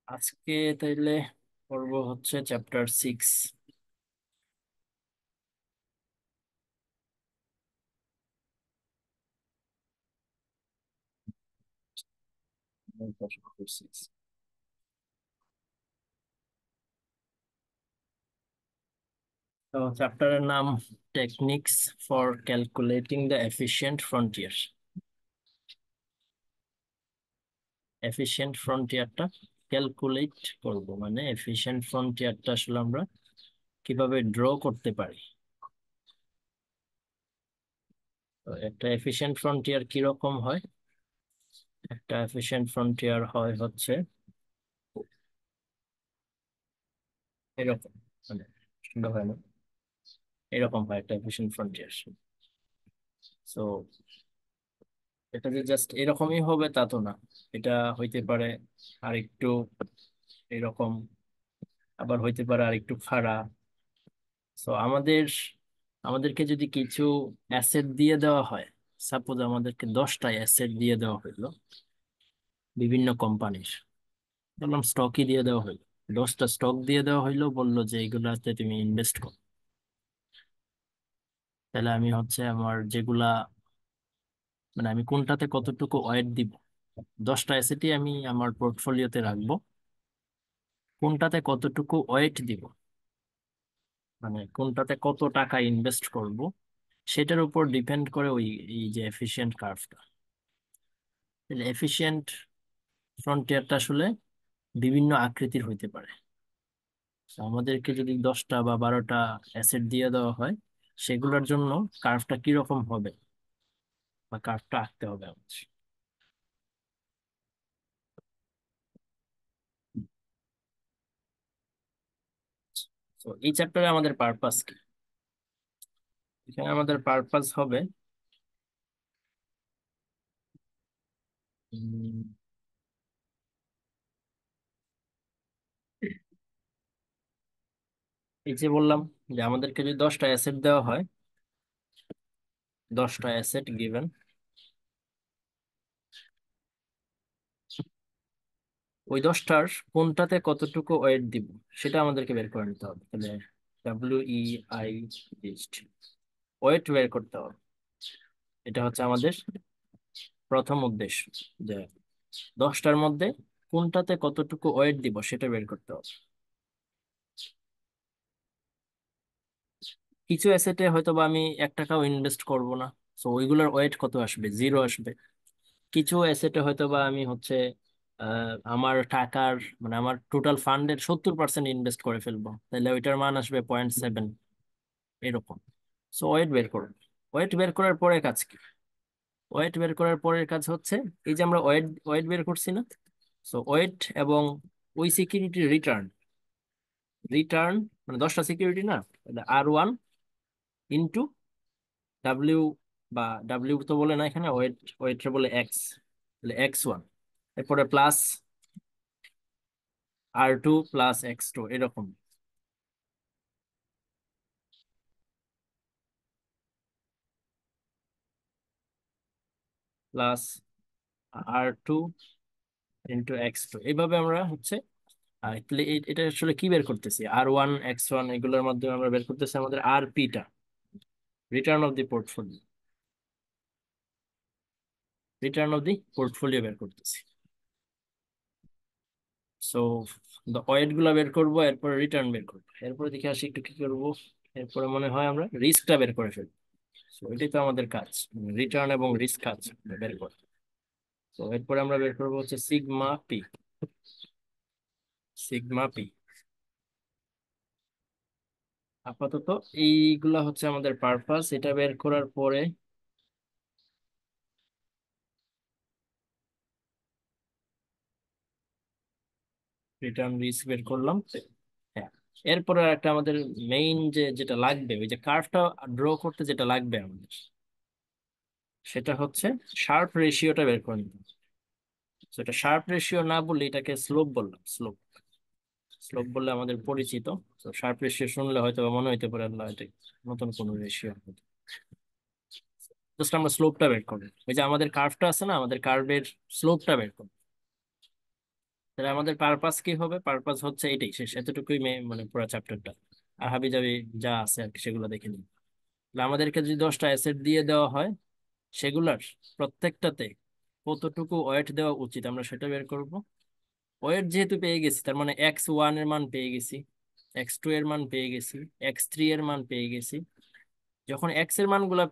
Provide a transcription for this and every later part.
আজকে তাইলে পড়ব হচ্ছে চ্যাপ্টার 6। তো চ্যাপ্টারের নাম techniques for calculating the efficient frontier. Efficient ফ্রন্টিয়ারটা ক্যালকুলেট করব, মানে এফিশিয়েন্ট ফ্রন্টিয়ারটা আসলে আমরা কিভাবে ড্র করতে পারি। তো একটা এফিশিয়েন্ট ফ্রন্টিয়ার কিরকম হয়? একটা এফিশিয়েন্ট ফ্রন্টিয়ার হয় হচ্ছে এরকম, মানে সুন্দর হয় না, এরকম হয় একটা এফিশিয়েন্ট ফ্রন্টিয়ার। সো এটা যে জাস্ট এরকমই হবে তা তো না, এটা হইতে পারে আরেকটু এরকম, আবার হইতে পারে আরেকটু খাড়া। সো আমাদেরকে যদি কিছু অ্যাসেট দিয়ে দেওয়া হয়, সাপোজ আমাদেরকে 10টা অ্যাসেট দিয়ে দেওয়া হইলো বিভিন্ন কোম্পানির, বললাম স্টকই দিয়ে দেওয়া হইলো, 10টা স্টক দিয়ে দেওয়া হইলো, বললো যে এগুলাতে তুমি ইনভেস্ট করো। তাহলে আমি হচ্ছে আমার যেগুলা, মানে আমি কোনটাতে কতটুকু ওয়েট দিব, 10টা অ্যাসেটই আমি আমার পোর্টফোলিওতে রাখবো, কোনটাতে কতটুকু ওয়েট দিব, মানে কোনটাতে কত টাকা ইনভেস্ট করব, সেটার উপর ডিপেন্ড করে ওই এই যে এফিশিয়েন্ট কার্ভটা। তাহলে এফিশিয়েন্ট ফ্রন্টিয়ারটা আসলে বিভিন্ন আকৃতির হইতে পারে। তো আমাদেরকে যদি 10টা বা 12টা অ্যাসেট দিয়ে দেওয়া হয়, সেগুলোর জন্য কার্ভটা কিরকম হবে বা কার্ভটা আঁকতে হবে আমাদের। তো এই চ্যাপ্টারে আমাদের পারপাস কি? এখানে আমাদের পারপাস হবে উম, এই যে বললাম যে আমাদেরকে যদি 10টা অ্যাসেট দেওয়া হয়, 10টা অ্যাসেট গিভেন, ওই 10টার কোনটাতে কতটুকু ওয়েট দিব সেটা আমাদেরকে বের করে নিতে হবে। তাহলে WEI লিস্ট, ওয়েট বের করতে হবে। এটা হচ্ছে আমাদের প্রথম উদ্দেশ্য, যে 10টার মধ্যে কোনটাতে কতটুকু ওয়েট দিব সেটা বের করতে হবে। কিছু অ্যাসেটে হয়তো বা আমি 1 টাকাও ইনভেস্ট করব না, তো ওইগুলোর ওয়েট কত আসবে? 0 আসবে। কিছু অ্যাসেটে হয়তো বা আমি হচ্ছে আমার টাকার, মানে আমার টোটাল ফান্ডের 70% ইনভেস্ট করে ফেলবো, তাহলে ওইটার মান আসবে 0.7, এরকম। সো ওয়েট বের করুন। ওয়েট বের করার পরে কাজ কি? ওয়েট বের করার পরের কাজ হচ্ছে, এই যে আমরা ওয়েট ওয়েট বের করছি না, সো ওয়েট এবং ওই সিকিউরিটি রিটার্ন, রিটার্ন মানে 10টা সিকিউরিটি না, R1 ইন্টু ডাব্লিউ, বা ডাব্লিউ তো বলে না এখানে, ওয়েট ওয়েট বলে এক্স, তাহলে X1, এরপরে প্লাস R2 প্লাস X2, এরকম প্লাস R2 ইন্টু X2, এইভাবে আমরা হচ্ছে তাহলে এটা আসলে কি বের করতেছি? R1 X1 এগুলোর মাধ্যমে আমরা বের করতেছি আমাদের RP টা, return of the portfolio, return of the portfolio বের করতেছি। সো ওয়েট গুলা বের করবো, এরপর রিটার্ন বের করবো, এরপরে দেখে আসি একটু কি করবো। এরপরে মনে হয় আমরা রিস্কটা বের করে ফেলবো। তো এটাই তো আমাদের কাজ, রিটার্ন এবং রিস্ক কাজ বের করা। তো এরপরে আমরা বের করবো হচ্ছে সিগমা পি, সিগমা পি। আপাতত এইগুলা হচ্ছে আমাদের পারপাস। এটা বের করার পরে রিটার্ন রিস্ক বের করলাম। হ্যাঁ, এরপরে একটা আমাদের মেইন যেটা লাগবে, ওই যে কার্ভটা ড্র করতে যেটা লাগবে আমাদের, সেটা হচ্ছে শার্প রেশিওটা বের করে নিতে হবে। So এটা শার্প রেশিও না বললে এটাকে স্লোপ বললাম, স্লোপ। স্লোপ বললে আমাদের পরিচিত। তো শার্প রেশিও শুনলে হয়তো বা মনে হইতে পারে আল্লাহ এটা নতুন কোনো রেশিও। জাস্ট আমরা স্লোপটা বের করবো, ওই যে আমাদের কার্ভটা আছে না, আমাদের কার্ভের স্লোপটা বের করবো। তাহলে আমাদের পারপাস কি হবে? পারপাস হচ্ছে এটাই, শেষ, এতটুকুই মানে পুরো চ্যাপ্টারটা। আর হাবি জাবি যা আছে আর কি সেগুলো দেখে নিই। তাহলে আমাদেরকে যদি 10টা অ্যাসেট দিয়ে দেওয়া হয়, সেগুলার প্রত্যেকটাতে কতটুকু ওয়েট দেওয়া উচিত আমরা সেটা বের করব। ওয়েট যেহেতু পেয়ে গেছি, তার মানে x1 এর মান পেয়ে গেছি, x2 এর মান পেয়ে গেছি, x3 এর মান পেয়ে গেছি। যখন এক্স এর মানগুলা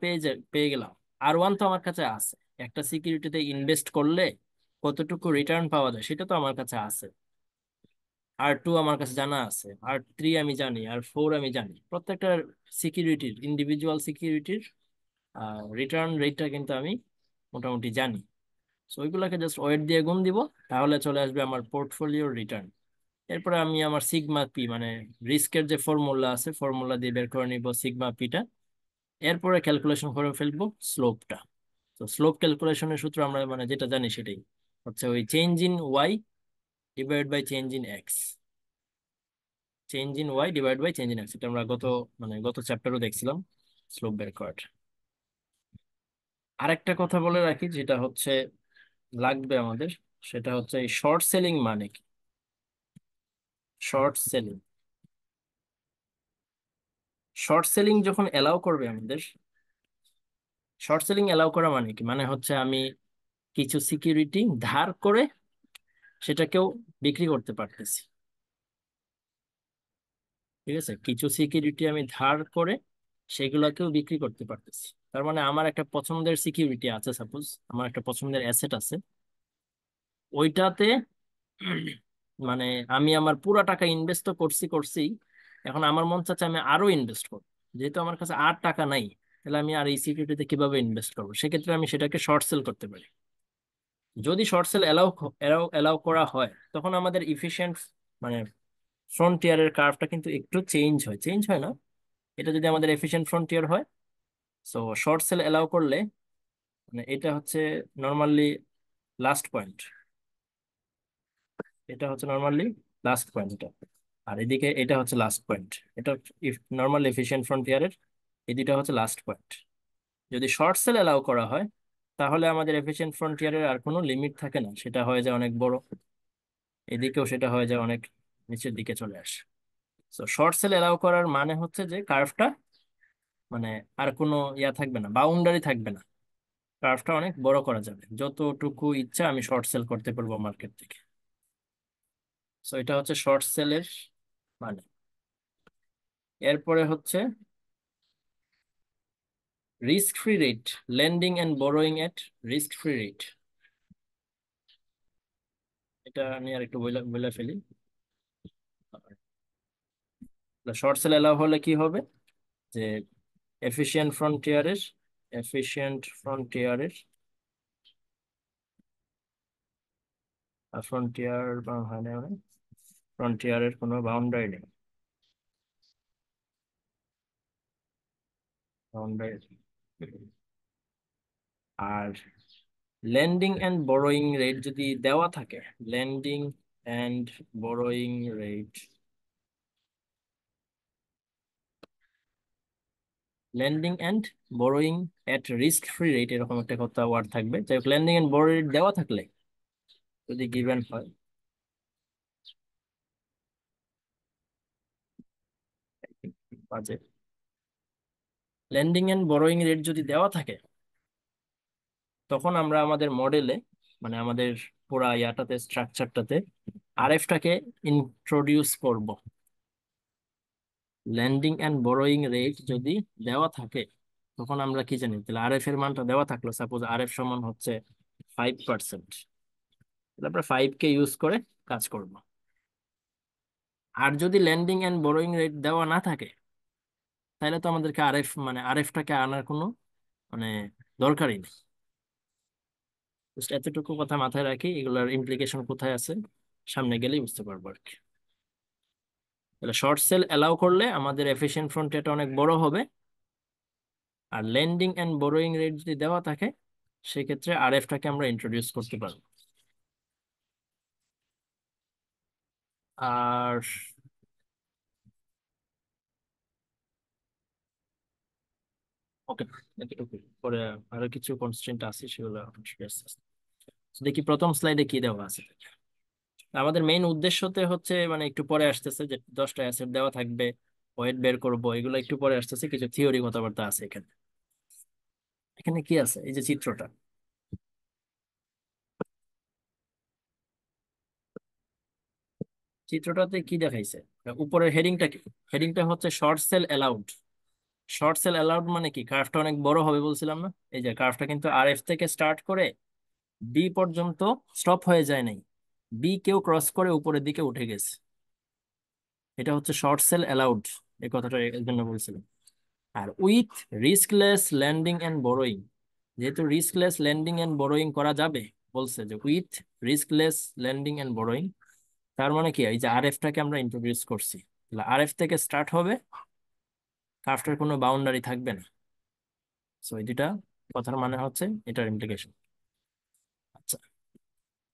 পেয়ে গেলাম, আর ওয়ান তো আমার কাছে আছে। একটা সিকিউরিটিতে ইনভেস্ট করলে কতটুকু রিটার্ন পাওয়া যায় সেটা তো আমার কাছে আছে। আর টু আমার কাছে জানা আছে, আর থ্রি আমি জানি, আর ফোর আমি জানি। প্রত্যেকটা সিকিউরিটির, ইন্ডিভিজুয়াল সিকিউরিটির রিটার্ন রেটটা কিন্তু আমি মোটামুটি জানি। সো ওইগুলোকে জাস্ট ওয়েট দিয়ে গুণ দিব, তাহলে চলে আসবে আমার পোর্টফোলিওর রিটার্ন। এরপরে আমি আমার সিগমা পি, মানে রিস্কের যে ফর্মুলা আছে, ফর্মুলা দিয়ে বের করে নিব সিগমা পিটা। এরপরে ক্যালকুলেশন করে ফেলবো স্লোপটা। তো স্লোপ ক্যালকুলেশনের সূত্র আমরা মানে যেটা জানি সেটাই হচ্ছে ওই change in Y divide by change in X. Change in Y divide by change in X, এটা আমরা গত চ্যাপ্টারও দেখছিলাম স্লোপ বের করার। আরেকটা কথা বলে রাখি যেটা হচ্ছে লাগবে আমাদের, সেটা হচ্ছে এই শর্ট সেলিং মানে কি। শর্ট সেলিং, শর্ট সেলিং যখন এলাও করবে আমাদের, শর্ট সেলিং এলাও করা মানে কি, মানে হচ্ছে আমি কিছু সিকিউরিটি ধার করে সেটাকেও বিক্রি করতে পারতেছি। ঠিক আছে, কিছু সিকিউরিটি আমি ধার করে সেগুলোকেও বিক্রি করতে পারতেছি। তার মানে আমার একটা পছন্দের সিকিউরিটি আছে, সাপোজ আমার একটা পছন্দের অ্যাসেট আছে, ওইটাতে মানে আমি আমার পুরো টাকা ইনভেস্ট তো করছি। এখন আমার মন চাচ্ছে আমি আরো ইনভেস্ট করবো। যেহেতু আমার কাছে আর টাকা নাই, তাহলে আমি আর এই সিকিউরিটিতে কিভাবে ইনভেস্ট করবো? সেক্ষেত্রে আমি সেটাকে শর্ট সেল করতে পারি। যদি short sell allow allow allow করা হয়, তখন আমাদের ইফিশিয়েন্ট মানে ফ্রন্টিয়ারের কার্ভটা কিন্তু একটু চেঞ্জ হয় না? এটা যদি আমাদের এফিশিয়েন্ট ফ্রন্টিয়ার হয়, সো শর্ট সেল এলাও করলে মানে এটা হচ্ছে নর্মালি লাস্ট পয়েন্ট। এটা হচ্ছে নর্মালি লাস্ট পয়েন্ট এটা। আর এদিকে এটা হচ্ছে লাস্ট পয়েন্ট। এটা নর্মাল এফিশিয়েন্ট ফ্রন্টিয়ারের এই দুইটা হচ্ছে লাস্ট পয়েন্ট। যদি শর্ট সেল এলাও করা হয়, তাহলে আমাদের এফিশিয়েন্ট ফ্রন্টিয়ারের আর কোনো লিমিট থাকে না, সেটা হয়ে যায় অনেক বড়। এদিকেও সেটা হয়ে যায় অনেক নিচের দিকে চলে আসে। তো শর্ট সেল এলাও করার মানে হচ্ছে যে কার্ভটা মানে আর কোনো ইয়া থাকবে না, বাউন্ডারি থাকবে না। কার্ভটা অনেক বড় করা যাবে, যতটুকু ইচ্ছা আমি শর্ট সেল করতে পারবো মার্কেট থেকে। সো এটা হচ্ছে শর্ট সেলের মানে। এরপরে হচ্ছে risk free rate, lending and borrowing at risk free rate. এটা নিয়ে আর একটু বলে বলে ফেলি। শর্ট সেল এলাও হলে কি হবে, যে এফিশিয়েন্ট ফ্রন্টিয়ারের এফিশিয়েন্ট ফ্রন্টিয়ারের ফ্রন্টিয়ার হয় না, মানে ফ্রন্টিয়ারের কোনো বাউন্ডারি নেই। বাউন্ডারি। আর লেন্ডিং এন্ড বড়োয়িং রেট যদি দেওয়া থাকে, lending and borrowing rate, lending and borrowing at risk free rate, এরকম একটা কথা ওয়ার্ড থাকবে। যাই হোক, লেন্ডিং এন্ড বড়ো রেট দেওয়া থাকলে যদি গিভেন হয়, বাজে, লেন্ডিং এন্ড বড়োয়িং রেট যদি দেওয়া থাকে, তখন আমরা আমাদের মডেলে মানে আমাদের পুরা ইয়াটাতে, স্ট্রাকচারটাতে আরএফটাকে ইন্ট্রোডিউস করব। ল্যান্ডিং এন্ড বড়োয়িং রেট যদি দেওয়া থাকে, তখন আমরা কি জানি, তাহলে আরএফ এর মানটা দেওয়া থাকলো, সাপোজ আরএফ সমান হচ্ছে 5%, তাহলে আমরা 5 কে ইউজ করে কাজ করব। আর যদি ল্যান্ডিং এন্ড বড়োয়িং রেট দেওয়া না থাকে, তাহলে তো আমাদেরকে আরএফ মানে আরএফটাকে আনার কোনো মানে দরকারই নেই। Just এতটুকু কথা মাথায় রাখি, এগুলোর ইমপ্লিকেশন কোথায় আছে সামনে গেলেই বুঝতে পারবো আর কি। তাহলে শর্ট সেল অ্যালাউ করলে আমাদের এফিশিয়েন্ট ফ্রন্টিয়ারটা অনেক বড় হবে। আর লেন্ডিং এন্ড বোরোয়িং রেট যদি দেওয়া থাকে, সেক্ষেত্রে আরএফটাকে আমরা ইন্ট্রোডিউস করতে পারবো। আর ওকে, এতটুকু। পরে আরো কিছু কনস্ট্রেন্ট আছে, সেগুলো আস্তে আস্তে। দেখি প্রথম স্লাইডে কি দেওয়া আছে। আমাদের মেইন উদ্দেশ্যতে হচ্ছে মানে একটু পরে আসতেছে যে 10টা অ্যাসেট দেওয়া থাকবে, ওয়েট বের করবো, এগুলো একটু পরে আসতেছে, কিছু থিওরি কথাবার্তা আছে এখানে। এখানে কি আছে, এই যে চিত্রটা, চিত্রটাতে কি দেখাইছে, উপরের হেডিংটা কি? হেডিংটা হচ্ছে short sell allowed. Short sell allowed মানে কি, কার্ভটা অনেক বড় হবে বলছিলাম না? এই যে কার্ভটা কিন্তু আরএফ থেকে স্টার্ট করে বি পর্যন্ত স্টপ হয়ে যায় নাই, বি কেউ ক্রস করে উপরের দিকে উঠে গেছে। এটা হচ্ছে শর্ট সেল অ্যালাউড, এই কথাটা এর জন্য বলছিলাম। আর উইথ রিস্কলেস ল্যান্ডিং এন্ড বোরোয়িং, যেহেতু রিস্কলেস ল্যান্ডিং এন্ড বোরোয়িং করা যাবে, বলছে যে উইথ রিস্কলেস ল্যান্ডিং এন্ড বোরোয়িং, তার মানে কি, এই যে আরএফটাকে আমরা ইন্ট্রোডিউস করছি, তাহলে আরএফ থেকে স্টার্ট হবে, কার্ভটার কোনো বাউন্ডারি থাকবে না। সো এই দুটা কথার মানে হচ্ছে এটার ইমপ্লিকেশন। আচ্ছা,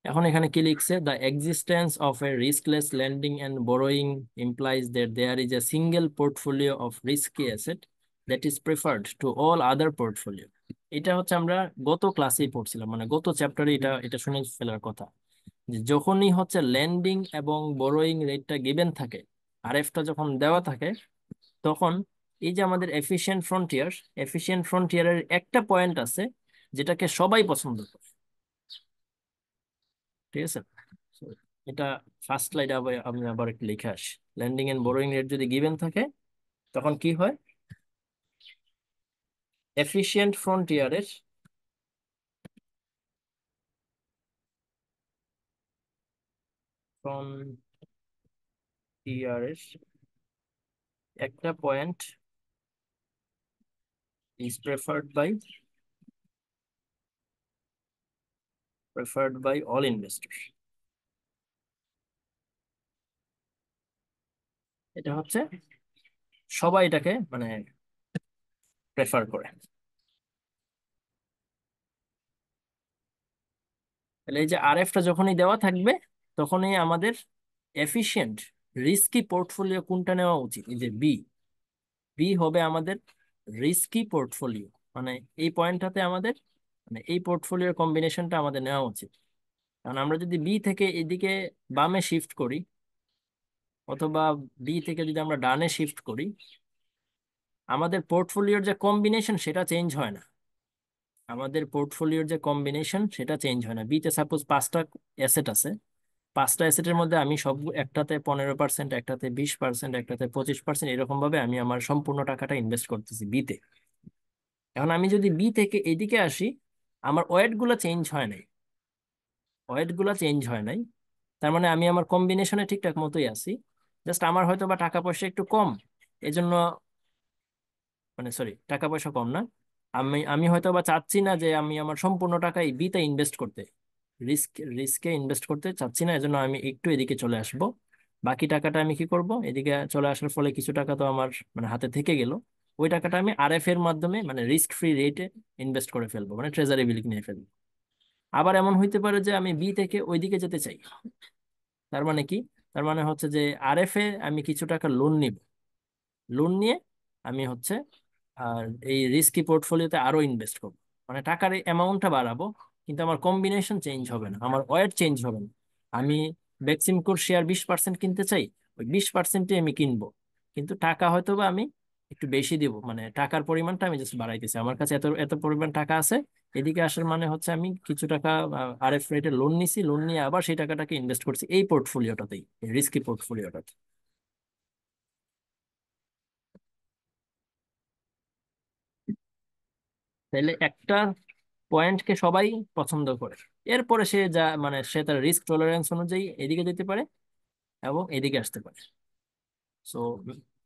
এখন এখানে কি লিখছে, the existence of a riskless lending and borrowing implies that there is a single portfolio of risky asset that is preferred to all other portfolio. এটা হচ্ছে আমরা গত ক্লাসেই পড়ছিলাম, মানে গত চ্যাপ্টারে এটা এটা শুনে ফেলার কথা, যে যখনই হচ্ছে লেন্ডিং এবং বোরোয়িং রেটটা গিভেন থাকে, আরএফটা যখন দেওয়া থাকে, তখন এই যে আমাদের এফিশিয়েন্ট ফ্রন্টিয়ারের একটা পয়েন্ট আছে যেটাকে সবাই পছন্দ করে। ঠিক আছে? So, এটা ফার্স্ট স্লাইডে আবার আমি আবার একটু লিখে আসি। ল্যান্ডিং এন্ড বোরোয়িং রেট যদি গিভেন থাকে, তখন কি হয়, এফিশিয়েন্ট ফ্রন্টিয়ারের একটা point is preferred by all investor. এটা হচ্ছে সবাই এটাকে মানে প্রেফার করে। তাহলে এই যে আরএফটা যখনই দেওয়া থাকবে, তখনই আমাদের এফিশিয়েন্ট রিস্কি পোর্টফোলিও কোনটা নেওয়া উচিত, এই যে বি, বি হবে আমাদের রিস্কি পোর্টফোলিও। মানে এই পয়েন্টটাতে আমাদের, মানে এই পোর্টফোলিওর কম্বিনেশনটা আমাদের নেওয়া উচিত। কারণ আমরা যদি বি থেকে এদিকে বামে শিফট করি, অথবা বি থেকে যদি আমরা ডানে শিফট করি, আমাদের পোর্টফোলিওর যে কম্বিনেশন সেটা চেঞ্জ হয় না। আমাদের পোর্টফোলিওর যে কম্বিনেশন সেটা চেঞ্জ হয় না। বিতে সাপোজ 5টা অ্যাসেট আছে, 5টা অ্যাসেটের মধ্যে আমি সব একটাতে 15%, একটাতে 20%, একটাতে 25%, এরকম ভাবে আমি আমার সম্পূর্ণ টাকাটা ইনভেস্ট করতেছি বিতে। এখন আমি যদি বি থেকে এদিকে আসি, আমার ওয়েট গুলো চেঞ্জ হয় নাই, ওয়েট গুলো চেঞ্জ হয় নাই, তার মানে আমি আমার কম্বিনেশনে ঠিকঠাক মতোই আছি। জাস্ট আমার হয়তো বা টাকা পয়সা একটু কম, এজন্য, মানে সরি, টাকা পয়সা কম না, আমি আমি হয়তো বা চাচ্ছি না যে আমি আমার সম্পূর্ণ টাকা এই বিতে ইনভেস্ট করতে, রিস্ক রিস্কে ইনভেস্ট করতে চাচ্ছি না, এজন্য আমি একটু এদিকে চলে আসব। বাকি টাকাটা আমি কি করব, এদিকে চলে আসার ফলে কিছু টাকা তো আমার মানে হাতে থেকে গেল, ওই টাকাটা আমি আরএফ এর মাধ্যমে মানে রিস্ক ফ্রি রেটে ইনভেস্ট করে ফেলবো, মানে ট্রেজারি বিল কিনে ফেলবো। আবার এমন হইতে পারে যে আমি বি থেকে ওইদিকে যেতে চাই, তার মানে কি, তার মানে হচ্ছে যে আরএফ এ আমি কিছু টাকা লোন নিব, লোন নিয়ে আমি হচ্ছে আর এই রিস্কি পোর্টফোলিওতে আরো ইনভেস্ট করবো, মানে টাকার অ্যামাউন্টটা বাড়াবো, কিন্তু আমার কম্বিনেশন চেঞ্জ হবে না, আমার ওয়েট চেঞ্জ হবে না। আমি বেক্সিমকোর শেয়ার 20% কিনতে চাই, ওই 20%ই আমি কিনবো, কিন্তু টাকা হয়তো বা আমি একটু বেশি দিব, মানে টাকার পরিমাণটা আমি জাস্ট বাড়াইতেছি, আমার কাছে এত এত পরিমাণ টাকা আছে, এদিকে আসার মানে হচ্ছে আমি কিছু টাকা আরএফ রেটে লোন নিছি, লোন নিয়ে আবার সেই টাকাটাকে ইনভেস্ট করছি এই পোর্টফোলিওটাতেই, রিস্কি পোর্টফোলিওটাতে। তাহলে একটা পয়েন্টকে সবাই পছন্দ করে, এরপরে সে যা মানে সে তার রিস্ক টলারেন্স অনুযায়ী এদিকে যেতে পারে এবং এদিকে আসতে পারে। সো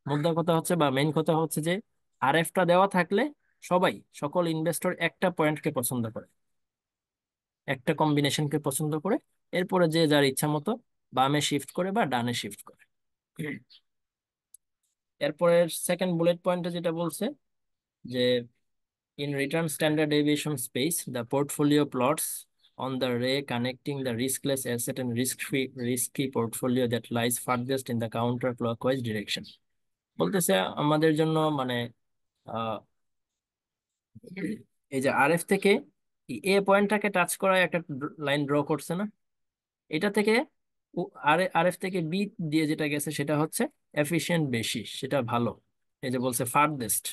মুদ্রা কথা হচ্ছে বা মেইন কথা হচ্ছে যে আরএফটা দেওয়া থাকলে সবাই, সকল ইনভেস্টর একটা পয়েন্টকে পছন্দ করে, একটা কম্বিনেশনকে পছন্দ করে, এরপরে যে যার ইচ্ছা মতো বামে শিফট করে বা ডানে শিফট করে। এরপরে সেকেন্ড বুলেট পয়েন্টে যেটা বলছে যে in return standard deviation space, the portfolio plots on the ray connecting the riskless asset and risk-free risky portfolio that lies farthest in the counterclockwise direction. বলতেছে আমাদের জন্য মানে আহ, এই যে আরএফ থেকে এ পয়েন্টটাকে টাচ করা একটা লাইন ড্র করছে না, এটা থেকে আর আর এফ থেকে বি দিয়ে যেটা গেছে সেটা হচ্ছে এফিশিয়েন্ট বেশি, সেটা ভালো। এই যে বলছে farthest,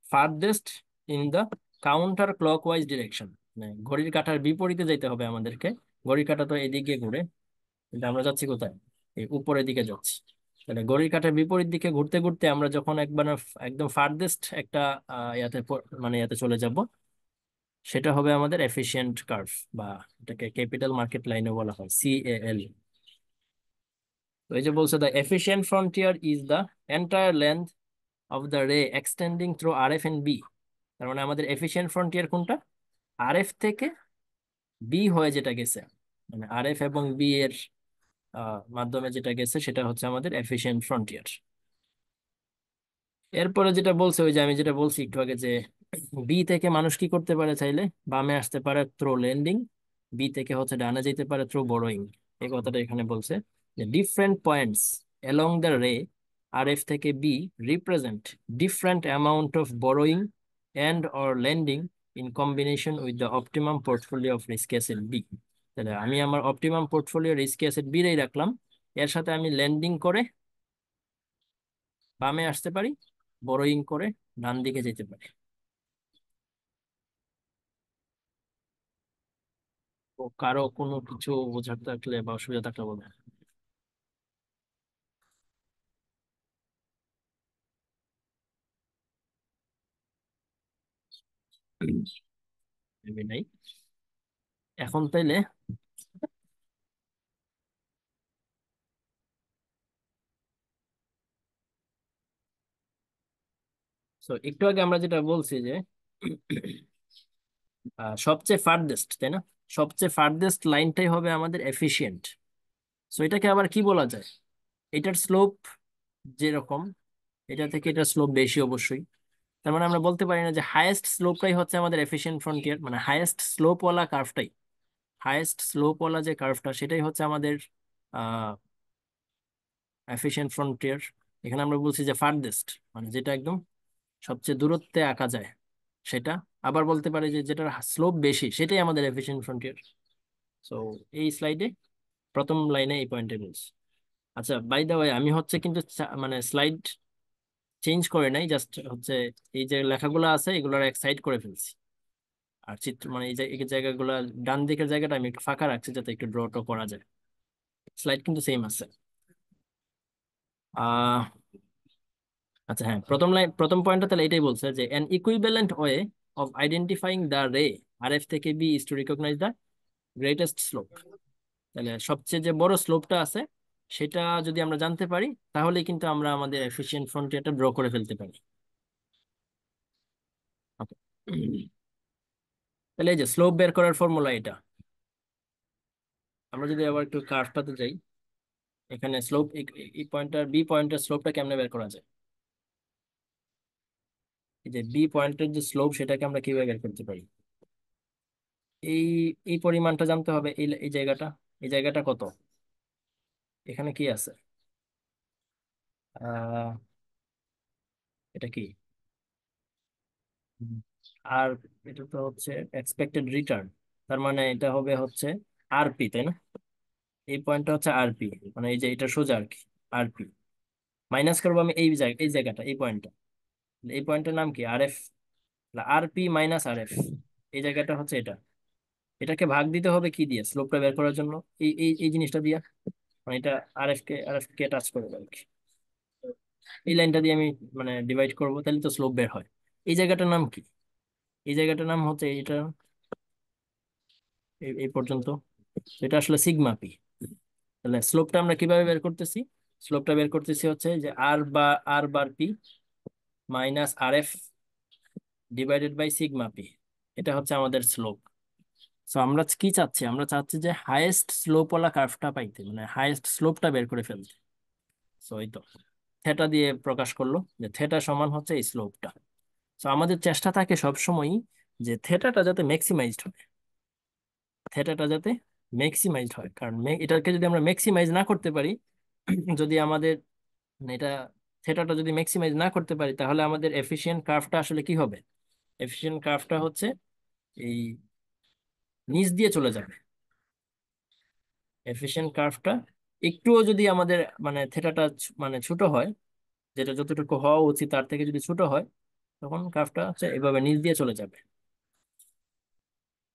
farthest in the counter clockwise direction, মানে ঘড়ির কাঁটার বিপরীতে যেতে হবে আমাদেরকে। ঘড়ির কাঁটা তো এদিকে ঘুরে, কিন্তু আমরা যাচ্ছি কোথায়? এই উপরের দিকে যাচ্ছি। তাহলে ঘড়ির কাঁটার বিপরীত দিকে ঘুরতে ঘুরতে আমরা যখন একবার একদম ফার্দেস্ট একটা মানে ইয়াতে চলে যাব, সেটা হবে আমাদের এফিশিয়েন্ট কার্ভ, বা এটাকে ক্যাপিটাল মার্কেট লাইনে বলা হয়, CAL। তো এই যে বলছে the efficient frontier is the entire length of the ray extending through RF and B. তার মানে আমাদের এফিশিয়েন্ট ফ্রন্টিয়ার কোনটা? RF থেকে বি হয়ে যেটা গেছে, মানে RF এবং বি এর মাধ্যমে যেটা গেছে সেটা হচ্ছে আমাদের এফিশিয়েন্ট ফ্রন্টিয়ার। এরপরে যেটা বলছে, ওই যে আমি যেটা বলছি একটু আগে, যে বি থেকে মানুষ কি করতে পারে, চাইলে বামে আসতে পারে থ্রো লেন্ডিং, বি থেকে হচ্ছে ডানে যেতে পারে থ্রো বড়োইং। এই কথাটা এখানে বলছে যে different points along the ray RF থেকে B represent different amount of borrowing and or lending in combination with the optimum portfolio of risk asset B. তাহলে আমি আমার optimum portfolio risk asset B রেই রাখলাম, এর সাথে আমি লেন্ডিং করে বামে আসতে পারি, বড়োইং করে ডান দিকে যেতে পারি। তো কারো কোনো কিছু বোঝার থাকলে বা অসুবিধা থাকলে বলবেন। ভেবে নাই এখন তাইলে। তো একটু আগে আমরা যেটা বলছি যে সবচেয়ে ফার্দেস্ট, তাই না? সবচেয়ে ফার্দেস্ট লাইনটাই হবে আমাদের এফিশিয়েন্ট। সো এটাকে আবার কি বলা যায়? এটার স্লোপ যেরকম, এটা থেকে এটার স্লোপ বেশি অবশ্যই। তার মানে আমরা বলতে পারি না যে হাইয়েস্ট স্লোপটাই হচ্ছে আমাদের এফিশিয়েন্ট ফ্রন্টিয়ার, মানে হাইয়েস্ট স্লোপওয়ালা কার্ভটাই, হাইয়েস্ট স্লোপওয়ালা যে কার্ভটা সেটাই হচ্ছে আমাদের এফিশিয়েন্ট ফ্রন্টিয়ার। এখানে আমরা বলছি যে ফার্দেস্ট, মানে যেটা একদম সবচেয়ে দূরত্বে আঁকা যায় সেটা। আবার বলতে পারি যে যেটার স্লোপ বেশি সেটাই আমাদের এফিশিয়েন্ট ফ্রন্টিয়ার। সো এই স্লাইডে প্রথম লাইনে এই পয়েন্টে বলছি। আচ্ছা, বাই দা ওয়ে, আমি হচ্ছে কিন্তু মানে স্লাইড চেঞ্জ করে নাই, জাস্ট হচ্ছে এই যে লেখাগুলো আছে এগুলোর এক সাইড করে ফেলছি। আর চিত্র মানে এই জায়গাগুলো, ডান দিকের জায়গাটা আমি একটু ফাঁকা রাখছি যাতে একটু ড্র টো করা যায়। স্লাইড কিন্তু সেম আছে। আহ আচ্ছা হ্যাঁ, প্রথম লাইন প্রথম পয়েন্টটা তাহলে এটাই বলছে যে an equivalent way of identifying the ray RF থেকে B is to recognize the greatest slope. তাহলে সবচেয়ে যে বড় স্লোপটা আছে সেটা যদি আমরা জানতে পারি, তাহলে কিন্তু আমরা আমাদের এফিশিয়েন্ট ফ্রন্টিয়ারটা ড্র করে ফেলতে পারি। ওকে, তাহলে এই যে স্লোপ বের করার ফর্মুলা এটা। আমরা যদি আবার একটু কার্ভটাতে যাই, এখানে স্লোপ, এই পয়েন্টার বি পয়েন্টের স্লোপটা কেমনে বের করা যায়? এই যে বি পয়েন্টের যে স্লোপ সেটাকে আমরা কিভাবে বের করতে পারি? এই এই পরিমাণটা জানতে হবে, এই জায়গাটা, এই জায়গাটা কত, এখানে কি আছে? আহ এটা কি? হুম। আর এটা তো হচ্ছে এক্সপেক্টেড রিটার্ন, তার মানে এটা হবে হচ্ছে RP, তাই না? এই পয়েন্টটা হচ্ছে RP, মানে এই যে এটা সোজা আর কি, RP মাইনাস করবো আমি এই জায়গাটা, এই পয়েন্টটা, এই পয়েন্টের নাম কি? RF। RP মাইনাস RF, এই জায়গাটা হচ্ছে এটা। এটাকে ভাগ দিতে হবে কি দিয়ে? স্লোপটা বের করার জন্য এই জিনিসটা দিয়ে, মানে এটা RF কে টাচ করবে আর কি। এই লাইনটা দিয়ে আমি মানে ডিভাইড করবো, তাহলে তো স্লোপ বের হয়। এই জায়গাটার নাম কি? এই জায়গাটার নাম হচ্ছে এটা, এই পর্যন্ত। এটা আসলে সিগমা পি। তাহলে স্লোপটা আমরা কিভাবে বের করতেছি? স্লোপটা বের করতেছি হচ্ছে যে R bar P minus RF divided by sigma P. এটা হচ্ছে আমাদের স্লোপ। সো আমরা কি চাচ্ছি? আমরা চাচ্ছি যে হাইয়েস্ট স্লোপ ওয়ালা কার্ভটা পাইতে, মানে হাইয়েস্ট স্লোপটা বের করে ফেলতে। সো এই তো থেটা দিয়ে প্রকাশ করলো যে থেটা সমান হচ্ছে এই স্লোপটা। সো আমাদের চেষ্টা থাকে সবসময়ই যে থেটাটা যাতে ম্যাক্সিমাইজড হয়, থেটাটা যাতে ম্যাক্সিমাইজড হয়, কারণ এটাকে যদি আমরা ম্যাক্সিমাইজ না করতে পারি, যদি আমাদের মানে এটা থেটাটা যদি ম্যাক্সিমাইজ না করতে পারি, তাহলে আমাদের এফিশিয়েন্ট কার্ভটা আসলে কি হবে? এফিশিয়েন্ট কার্ভটা হচ্ছে এই নিচ দিয়ে চলে যাবে। এফিশিয়েন্ট কার্ভটা একটুও যদি আমাদের মানে থেটাটা মানে ছোট হয়, যেটা যতটুকু হওয়া উচিত তার থেকে যদি ছোট হয়, তখন কার্ভটা হচ্ছে এভাবে নিচ দিয়ে চলে যাবে।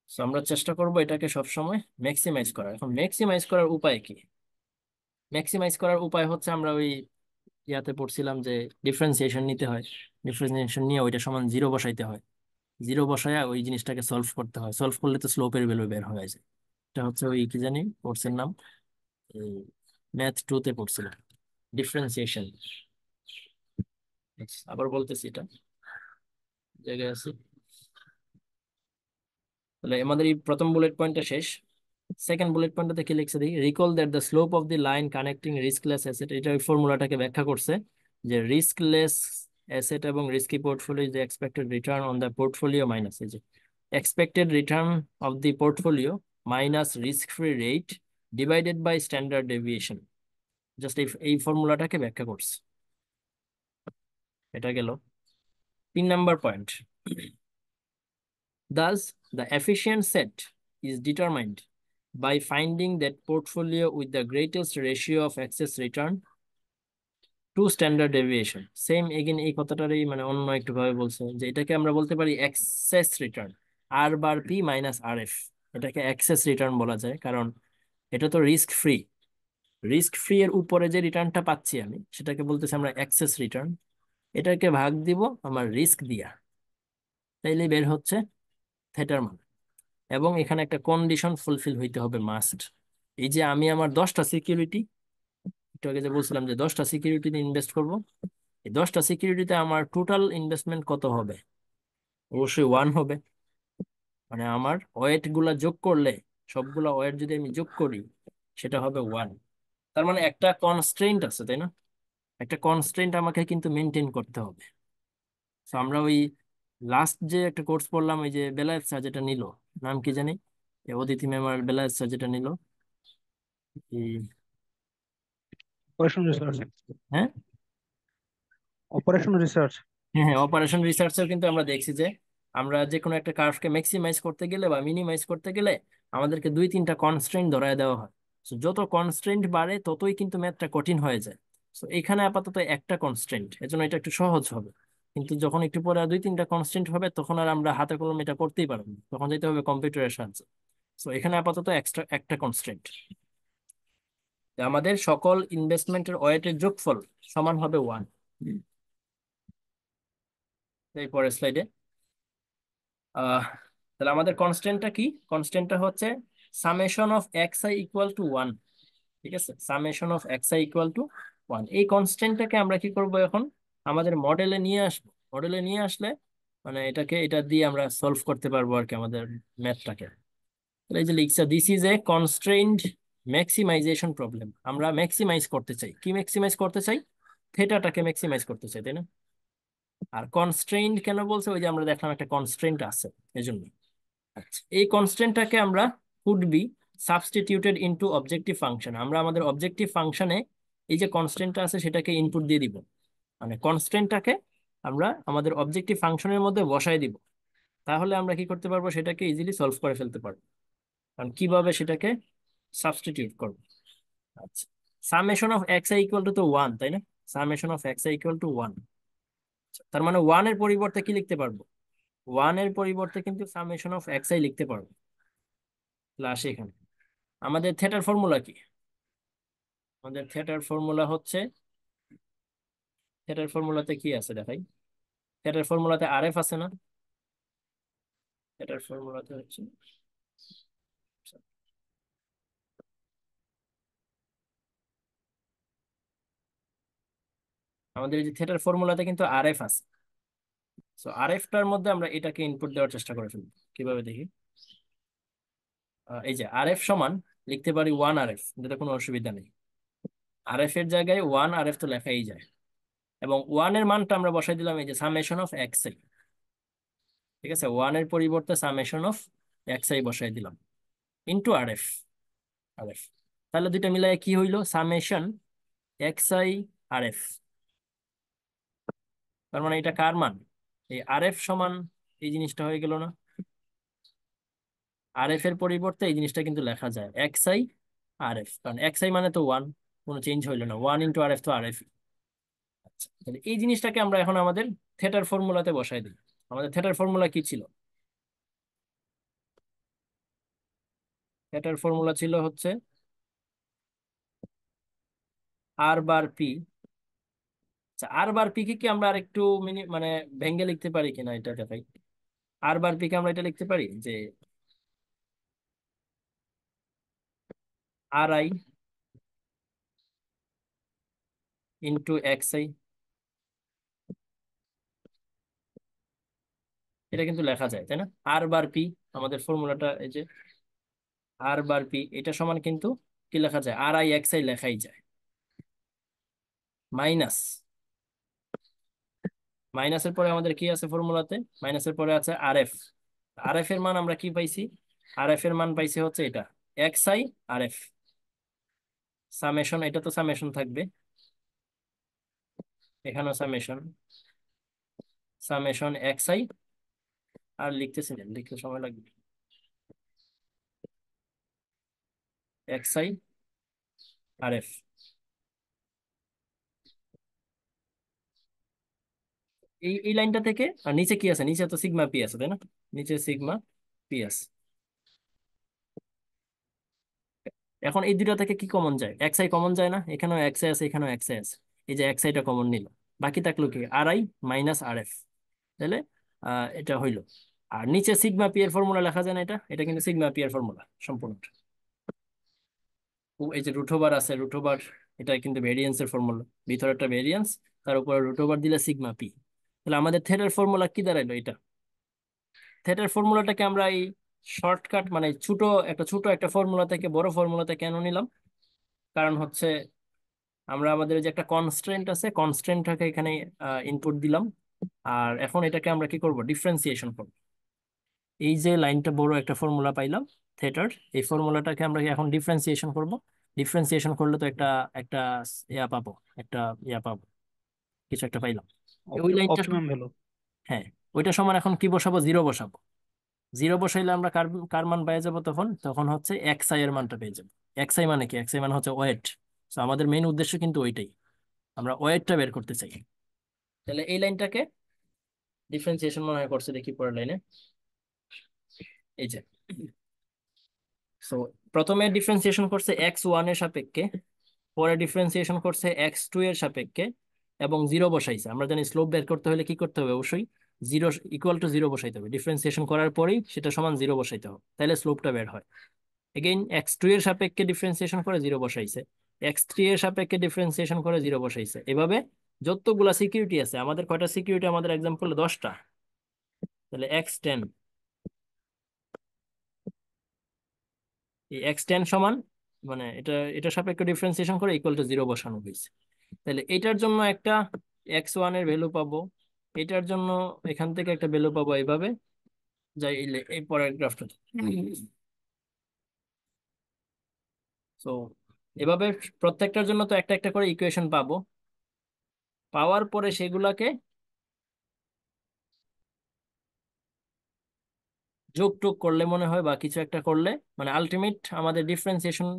তো আমরা চেষ্টা করব এটাকে সবসময় ম্যাক্সিমাইজ করার। এখন ম্যাক্সিমাইজ করার উপায় কি? ম্যাক্সিমাইজ করার উপায় হচ্ছে আমরা ওই ইয়াতে পড়ছিলাম যে ডিফারেন্সিয়েশন নিতে হয়। ডিফারেন্সিয়েশন নিয়ে ওইটা সমান জিরো বসাইতে হয়, জিরো বসায় ওই জিনিসটাকে সলভ করতে হয়, সলভ করলে তো স্লোপের ভ্যালু বের হয়ে যায়। এটা হচ্ছে ওই কি জানি কোর্সের নাম, ম্যাথ টু তে পড়ছিলাম, ডিফারেন্সিয়েশন। আবার বলতেছি, এটা জায়গায় আছে। তাহলে আমাদের এই প্রথম বুলেট পয়েন্টটা শেষ। সেকেন্ড বুলেট পয়েন্টটাতে কি লিখছে দেখি, recall that the slope of the line connecting riskless asset, এটা ওই ফর্মুলাটাকে ব্যাখ্যা করছে যে রিস্কলেস অ্যাসেট এবং risky portfolio is expected return on the portfolio minus, এই যে expected return of the portfolio minus risk free rate divided by standard deviation. Just এই ফর্মুলাটাকে ব্যাখ্যা করছে। এটা গেল 3 number point. Thus, the efficient set is determined by finding that portfolio with the greatest ratio of excess return to standard deviation. Same again এই কথাটারই মানে অন্য একটু ভাবে বলছে যে এটাকে আমরা বলতে পারি এক্সেস রিটার্ন, আর বার পি মাইনাস আর এফ। এটাকে এক্সেস রিটার্ন বলা যায় কারণ এটা তো রিস্ক ফ্রি। রিস্ক ফ্রি এর উপরে যে রিটার্নটা পাচ্ছি আমি সেটাকে বলতেছি আমরা এক্সেস রিটার্ন। এটাকে ভাগ দিব আমার রিস্ক দিয়া, তাইলে বের হচ্ছে থেটার মান। এবং এখানে একটা কন্ডিশন ফুলফিল হইতে হবে, মাস্ট। এই যে আমি আমার 10টা সিকিউরিটি, একটু আগে যে বলছিলাম যে 10টা সিকিউরিটিতে ইনভেস্ট করব, এই 10টা সিকিউরিটিতে আমার টোটাল ইনভেস্টমেন্ট কত হবে? অবশ্যই ওয়ান হবে। মানে আমার ওয়েট গুলা যোগ করলে, সবগুলা ওয়েট যদি আমি যোগ করি, সেটা হবে ওয়ান। তার মানে একটা কনস্ট্রেন্ট আছে, তাই না? একটা কনস্ট্রেন্ট আমাকে কিন্তু মেনটেন করতে হবে। তো আমরা ওই লাস্ট যে একটা কোর্স পড়লাম, ওই যে বেলায়েত স্যার যেটা নিল, নাম কি জানি, অদিতি ম্যাম আর বেলায়েত স্যার যেটা নিল, এই, অপারেশন রিসার্চ। হ্যাঁ অপারেশন রিসার্চ। হ্যাঁ হ্যাঁ, অপারেশন রিসার্চের কিন্তু আমরা দেখছি যে আমরা যে কোনো একটা কার্ভকে ম্যাক্সিমাইজ করতে গেলে বা মিনিমাইজ করতে গেলে আমাদেরকে 2-3টা কনস্ট্রেন্ট ধরায় দেওয়া হয়। So, যত কনস্ট্রেন্ট বাড়ে ততই কিন্তু ম্যাথটা কঠিন হয়ে যায়। তো এখানে আপাতত একটা কনস্ট্রেন্ট, এজন্য এটা একটু সহজ হবে। কিন্তু যখন একটু পরে আর 2-3টা কনস্ট্রেন্ট হবে তখন আর আমরা হাতে কলমে এটা করতেই পারবো না, তখন যেতে হবে কম্পিউটারের সাহায্যে। তো এখানে আপাতত এক্সট্রা একটা কনস্ট্রেন্ট, আমাদের সকল ইনভেস্টমেন্টের ওয়েটের যোগফল সমান হবে ওয়ান। এই পরের স্লাইডে তাহলে আমাদের কনস্ট্যান্টটা কি? কনস্ট্যান্টটা হচ্ছে summation of x I equal to one. ঠিক আছে, summation of x I equal to one. এই কনস্ট্যান্টটাকে আমরা কি করব এখন? আমাদের মডেলে নিয়ে আসবো। মডেলে নিয়ে আসলে মানে এটা দিয়ে আমরা সলভ করতে পারবো আর কি আমাদের ম্যাথটাকে। তাহলে এই যে লিখছে, this is a constrained maximization problem. আমরা ম্যাক্সিমাইজ করতে চাই, কি ম্যাক্সিমাইজ করতে চাই? থেটাটাকে ম্যাক্সিমাইজ করতে চাই, তাই না? আর কনস্ট্রেইনড কেন বলছে? ওই যে আমরা দেখলাম একটা কনস্ট্রেইন্ট আছে, এজন্য। আচ্ছা, এই কনস্ট্যান্টটাকে আমরা could be substituted into objective function. আমরা আমাদের অবজেক্টিভ ফাংশনে এই যে কনস্ট্যান্টটা আছে সেটাকে ইনপুট দিয়ে দিব। মানে কনস্ট্যান্টটাকে আমরা আমাদের অবজেক্টিভ ফাংশনের মধ্যে বসায় দিব। তাহলে আমরা কি করতে পারবো? সেটাকে ইজিলি সলভ করে ফেলতে পারবো। কারণ কিভাবে সেটাকে সাবস্টিটিউট করবো? আচ্ছা, summation of x I equal to তো ওয়ান, তাই না? Summation of x I equal to one. তার মানে ওয়ান এর পরিবর্তে কি লিখতে পারবো? ওয়ান এর পরিবর্তে কিন্তু সামেশন অফ এক্স আই লিখতে পারবো। তাহলে আসে এখানে আমাদের থেটার ফর্মুলা কি? আমাদের থেটার ফর্মুলা হচ্ছে, থেটার ফর্মুলাতে কি আছে দেখাই। থেটার ফর্মুলাতে আর এফ আছে না? থেটার ফর্মুলাতে হচ্ছে, আমাদের এই যে থেটার ফর্মুলাতে কিন্তু আর এফ আছে। সো আর এফ টার মধ্যে আমরা এটাকে ইনপুট দেওয়ার চেষ্টা করে ফেলবো। কিভাবে দেখি, এই যে আর এফ সমান লিখতে পারি ওয়ান আর এফ, এটা কোনো অসুবিধা নেই। আর এফ এর জায়গায় ওয়ান আর এফ তো লেখাই যায়। এবং ওয়ান এর মানটা আমরা বসাই দিলাম এই যে সামেশন অফ এক্স আই। ঠিক আছে, ওয়ান এর পরিবর্তে সামেশন অফ এক্স আই বসাই দিলাম into R F. R F, তাহলে দুইটা মিলাই কি হইলো? Summation X I R F. তার মানে এটা কার মান? এই আর এফ সমান এই জিনিসটা হয়ে গেল না? আর এফ এর পরিবর্তে এই জিনিসটা কিন্তু লেখা যায় এক্স আই আর এফ, কারণ এক্স আই মানে তো ওয়ান, কোনো চেঞ্জ হইলো না, ওয়ান ইন্টু আর এফ তো আর এফ। আচ্ছা, তাহলে এই জিনিসটাকে আমরা এখন আমাদের থেটার ফর্মুলাতে বসাই দিই। আমাদের থেটার ফর্মুলা কি ছিল? থেটার ফর্মুলা ছিল হচ্ছে আর বার পি। আচ্ছা, আর বার পি কে কি আমরা আরেকটু মানে ভেঙ্গে লিখতে পারি কিনা এটা দেখাই। আর বার পি কে আমরা এটা লিখতে পারি যে আর আই ইন্টু এক্স আই। এটা কিন্তু লেখা যায়, তাই না? আর বার পি, আমাদের ফর্মুলাটা এই যে আর বার পি, এটা সমান কিন্তু কি লেখা যায়, আর আই এক্স আই লেখাই যায়, মাইনাস, মাইনাসের পরে আমাদের কি আছে ফর্মুলাতে, মাইনাসের পরে আছে আর এফ। আর এফ এর মান আমরা কি পাইছি? আর এফ এর মান পাইছি হচ্ছে এটা, X I R F summation, এটা তো সামেশন থাকবে, এখানেও সামেশন, সামেশন এক্স আই, আর লিখতেছি না, লিখতে সময় লাগবে, এক্স আই আর এফ। এই লাইনটা থেকে আর নিচে কি আছে, নিচে তো সিগমা পি আছে, তাই না? নিচে সিগমা পি আছে। এখন এই দুটো থেকে কি কমন যায়? এক্স আই কমন যায় না? এখানেও এক্স আই আছে, এখানেও এক্স আই আছে, এই যে এক্স আইটা কমন নিল, বাকি থাকলো কি আর আই মাইনাস আর এফ। তাহলে এটা হইলো। আর নিচে সিগমা পি এর ফর্মুলা লেখা যায় না, এটা এটা কিন্তু সিগমা পি এর ফর্মুলা সম্পূর্ণ। এই যে রুট ওভার আছে, রুট ওভার, এটা কিন্তু ভেরিয়েন্স এর ফর্মুলা, ভিতরে একটা ভেরিয়েন্স, তার উপরে রুট ওভার দিলে সিগমা পি। তাহলে আমাদের থেটার ফর্মুলা কি দাঁড়াইলো এটা? থেটার ফর্মুলাটাকে আমরা এই শর্টকাট মানে ছোট একটা ফর্মুলা থেকে বড় ফর্মুলাতে কেন নিলাম? কারণ হচ্ছে আমরা আমাদের যে একটা কনস্ট্রেন্ট আছে, কনস্ট্রেন্টটাকে এখানে ইনপুট দিলাম, আর এখন এটাকে আমরা কি করব, ডিফারেন্সিয়েশন করব। এই যে লাইনটা বড় একটা ফর্মুলা পাইলাম থেটার, এই ফর্মুলাটাকে আমরা এখন ডিফারেন্সিয়েশন করব। ডিফারেন্সিয়েশন করলে তো একটা একটা ইয়া পাবো, একটা ইয়া পাবো, কিছু একটা পাইলাম। ওই লাইনটা, অপটিমাম ভ্যালু। হ্যাঁ, ওইটা সমান এখন কি বসাবো, জিরো বসাবো। জিরো বসাইলে আমরা কার কার মান পেয়ে যাবো তখন? তখন হচ্ছে এক্স আই এর মানটা পেয়ে যাবো। এক্স আই মানে কি? এক্স আই মানে হচ্ছে ওয়েট। তো আমাদের মেইন উদ্দেশ্য কিন্তু ওইটাই, আমরা ওয়েটটা বের করতে চাই। তাহলে এই লাইনটাকে ডিফারেন্সিয়েশন মনে হয় করছে, দেখি পরের লাইনে, এই যে। সো প্রথমে ডিফারেন্সিয়েশন করছে এক্স ওয়ান এর সাপেক্ষে, পরে ডিফারেন্সিয়েশন করছে এক্স টু এর সাপেক্ষে, এবং জিরো বসাইছে। আমরা জানি স্লোপ বের করতে হলে কি করতে হবে, অবশ্যই জিরো ইকুয়াল টু জিরো বসাইতে হবে, ডিফারেন্সিয়েশন করার পরেই সেটা সমান জিরো বসাইতে হবে, তাহলে স্লোপটা বের হয়। এগেইন এক্স টু এর সাপেক্ষে ডিফারেন্সিয়েশন করে জিরো বসাইছে, এক্স থ্রি এর সাপেক্ষে ডিফারেন্সিয়েশন করে জিরো বসাইছে, এভাবে যতগুলা সিকিউরিটি আছে, আমাদের কয়টা সিকিউরিটি, আমাদের এক্সাম্পল 10টা, তাহলে এক্স টেন, এই এক্স টেন সমান মানে এটা এটা সাপেক্ষে ডিফারেন্সিয়েশন করে ইকুয়াল টু জিরো বসানো হয়েছে। তাহলে এটার জন্য একটা এক্স ওয়ান এর ভ্যালু পাবো, এটার জন্য এখান থেকে একটা ভ্যালু পাবো, এইভাবে যাই এই পরের গ্রাফটা। তো এভাবে প্রত্যেকটার জন্য তো একটা একটা করে ইকুয়েশন পাবো, পাওয়ার পরে সেগুলাকে যোগ টোগ করলে মনে হয়, বা কিছু একটা করলে, মানে আলটিমেট আমাদের ডিফারেন্সিয়েশন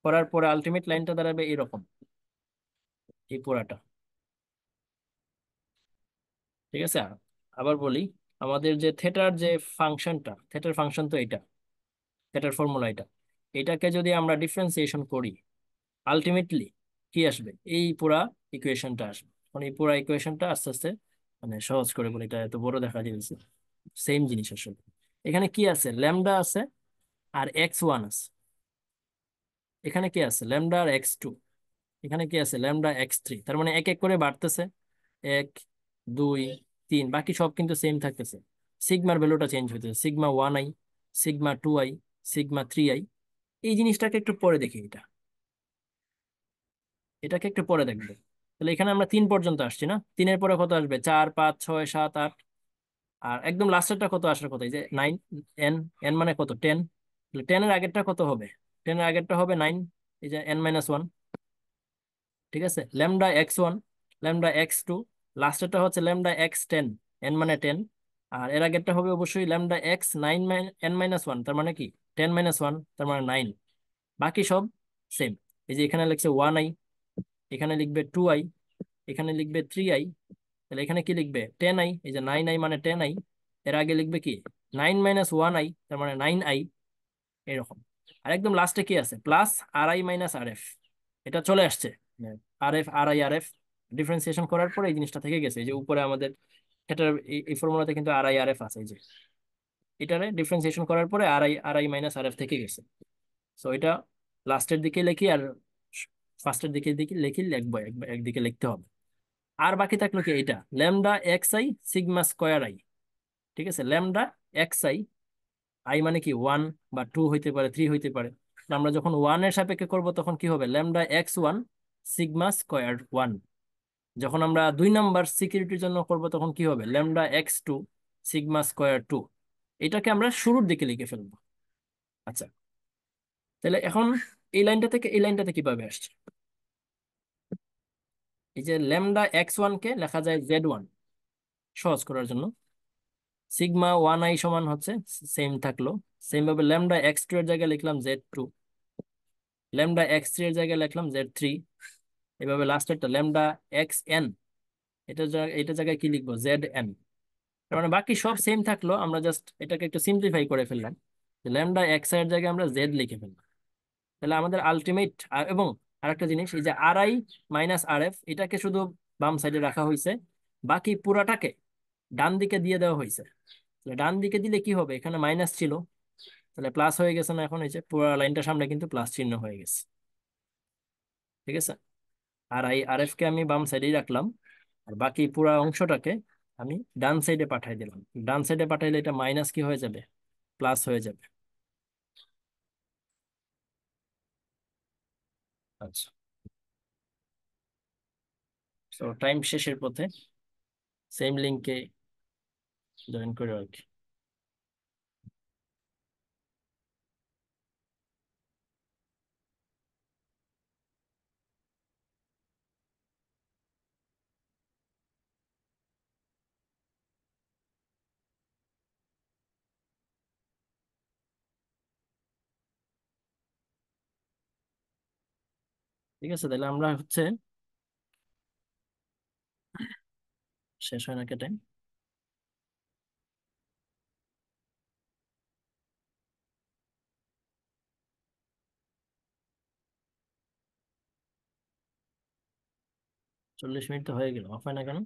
করার পরে আলটিমেট লাইনটা দাঁড়াবে এরকম, এই পুরাটা। ঠিক আছে, আবার বলি, আমাদের যে থেটার যে ফাংশনটা, থেটার ফাংশন তো এটা, থেটার ফর্মুলা এটা, এটাকে যদি আমরা ডিফারেন্সিয়েশন করি, আলটিমেটলি কি আসবে, এই পুরা ইকুয়েশনটা আসবে। মানে এই পুরা ইকুয়েশনটা আস্তে আস্তে, মানে সহজ করে বলি, এটা এত বড় দেখা যাচ্ছে, সেম জিনিস আসলে। এখানে কি আছে, ল্যামডা আছে আর এক্স ওয়ান আছে, এখানে কি আছে, ল্যামডা আর এক্স টু, এখানে কি আছে, ল্যামডা এক্স থ্রি। তার মানে এক এক করে বাড়তেছে, এক, দুই, তিন, বাকি সব কিন্তু সেম থাকতেছে। সিগমার ভ্যালুটা চেঞ্জ হইতেছে, sigma one I, sigma two I, sigma three I. এই জিনিসটাকে একটু পরে দেখি, এটাকে একটু পরে দেখবো। তাহলে এখানে আমরা তিন পর্যন্ত আসছি না, তিনের পরে কত আসবে, চার, পাঁচ, ছয়, সাত, আট, আর একদম লাস্টেরটা কত আসার কথা, এই যে নাইন। এন, এন মানে কত, টেন। টেনের আগেরটা কত হবে, টেনের আগেরটা হবে নাইন, এই যে এন মাইনাস ওয়ান। ঠিক আছে, lambda X one, lambda X two, লাস্টেরটা হচ্ছে ল্যামডা এক্স টেন, এন মানে টেন। আর এর আগেরটা হবে অবশ্যই lambda X nine, N minus one, তার মানে কি টেন মাইনাস ওয়ান, তার মানে নাইন। বাকি সব সেম। এই যে এখানে লিখছে 1i, এখানে লিখবে 2i, এখানে লিখবে 3i, তাহলে এখানে কি লিখবে 10i। এই যে 9i মানে 10i, এর আগে লিখবে কি 9 - 1i, তার মানে 9i, এরকম। আর একদম লাস্টে কি আছে, প্লাস RI - RF, এটা চলে আসছে। RF RI RF ডিফারেন্সিয়েশন করার পরে এই জিনিসটা থেকে গেছে। এই যে উপরে আমাদের এটার এই ফর্মুলাতে কিন্তু RI RF আছে, এই যে এটারে ডিফারেন্সিয়েশন করার পরে RI - RF থেকে গেছে। সো এটা লাস্টের দিকে লিখি আর ফার্স্টের দিকে দিকে লিখি, লিখবো একদিকে লিখতে হবে। আর বাকি থাকলো কি এটা λ xi σ²i। ঠিক আছে, λ xi, আই মানে কি 1 বা 2 হইতে পারে, 3 হইতে পারে। তো আমরা যখন 1 এর সাপেক্ষে করব তখন কি হবে, λx1 σ²1। যখন আমরা 2 নাম্বার সিকিউরিটির জন্য করব তখন কি হবে, λx2 σ²2। এটাকে আমরা শুরুর দিকে লিখে ফেলবো। আচ্ছা, তাহলে এখন এই লাইনটা থেকে এই লাইনটাতে কিভাবে আসছে, এই যে λx1 কে লেখা যায় Z1 সহজ করার জন্য, σ1i সমান হচ্ছে সেম থাকলো। সেম ভাবে λx2 এর জায়গায় লিখলাম Z2, λx3 এর জায়গায় লিখলাম Z3, এভাবে লাস্টেরটা λxn, এটা জায়গায় কি লিখবো Zn। তার মানে বাকি সব সেম থাকলো, আমরা জাস্ট এটাকে একটু সিম্পলিফাই করে ফেললাম, λx এর জায়গায় আমরা জেড লিখে ফেললাম। তাহলে আমাদের আলটিমেট, এবং আরেকটা জিনিস, এই যে RI - RF এটাকে শুধু বাম সাইডে রাখা হয়েছে, বাকি পুরাটাকে ডান দিকে দিয়ে দেওয়া হয়েছে। তাহলে ডান দিকে দিলে কি হবে, এখানে মাইনাস ছিল, তাহলে প্লাস হয়ে গেছে না, এখন এই যে পুরো লাইনটার সামনে কিন্তু প্লাস চিহ্ন হয়ে গেছে। ঠিক আছে, RI RF কে আমি বাম সাইডেই রাখলাম, আর বাকি পুরো অংশটাকে আমি ডান সাইডে পাঠাই দিলাম। ডান সাইডে পাঠাইলে এটা মাইনাস কি হয়ে যাবে, প্লাস হয়ে যাবে। আচ্ছা, তো টাইম শেষের পথে, সেম লিঙ্কে জয়েন করে আর কি। ঠিক আছে, তাহলে আমরা হচ্ছে, শেষ হয় না কে টাইম, 40 মিনিট তো হয়ে গেল, অফ হয় না কেন?